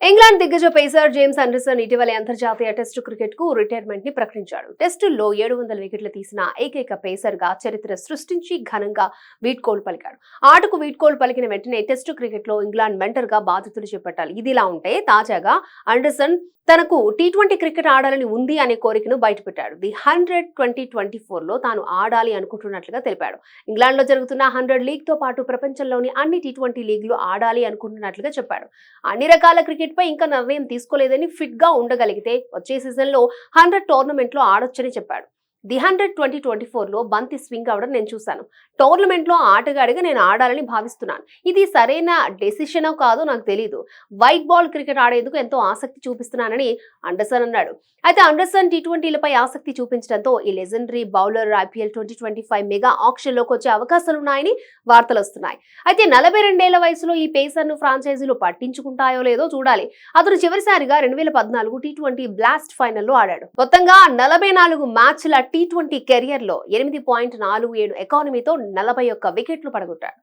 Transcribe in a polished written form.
England దిగ్గజ pacer James Anderson ఇటీవల అంతర్జాతీయ టెస్టు క్రికెట్ కు రిటైర్మెంట్ ని ప్రకటించాడు. టెస్టుల్లో 700 వికెట్లు తీసిన ఏకైక పేసర్ గా చరిత్ర సృష్టించి ఘనంగా వీడ్కోలు పలికాడు. ఆటకు వీడ్కోలు పలికిన వెంటనే టెస్టు క్రికెట్ లో ఇంగ్లాండ్ మెంటర్ గా బాధ్యతలు చేపట్టాలి. ఇదిలా ఉంటే తాజాగా ఆండర్సన్ తనకు టీ20 క్రికెట్ ఆడాలని ఉంది అనే కోరికను బయటపెట్టాడు. ది 100 2024లో తాను ఆడాలి అనుకుంటున్నట్లుగా తెలిపాడు. ఇంగ్లాండ్ లో జరుగుతున్న 100 లీగ్ తో పాటు ప్రపంచంలోని అన్ని టీ20 లీగ్లు ఆడాలి అనుకుంటున్నట్లుగా చెప్పాడు. అన్ని రకాల క్రికెట్ పై ఇంకా నిర్ణయం తీసుకోలేదని, ఫిట్ గా ఉండగలిగితే వచ్చే సీజన్ లో 100 టోర్నమెంట్ లో ఆడొచ్చని చెప్పాడు. ది 100 2024లో బంతి స్వింగ్ అవడం నేను చూశాను. టోర్నమెంట్ లో ఆటగాడిగా నేను ఆడాలని భావిస్తున్నాను. ఇది సరైన డెసిషనో కాదో నాకు తెలియదు. వైట్ బాల్ క్రికెట్ ఆడేందుకు ఎంతో ఆసక్తి చూపిస్తున్నానని ఆండర్సన్ అన్నాడు. అయితే ఆండర్సన్ టీ20లపై ఆసక్తి చూపించడంతో ఈ legendary bowler IPL 2025 mega auction లోకి వచ్చే అవకాశాలున్నాయని వార్తలు వస్తున్నాయి. అయితే 42 ఏళ్ల వయసులో ఈ పేసర్ ను ఫ్రాంచైజీలు పట్టించుకుంటాయో లేదో చూడాలి. అతను చివరిసారిగా 2014 టీ20 బ్లాస్ట్ ఫైనల్లో ఆడాడు. మొత్తంగా 44 మ్యాచ్ల టీ20 కెరియర్ లో 8.47 ఎకానమీతో 41 వికెట్లు పడగొట్టాడు.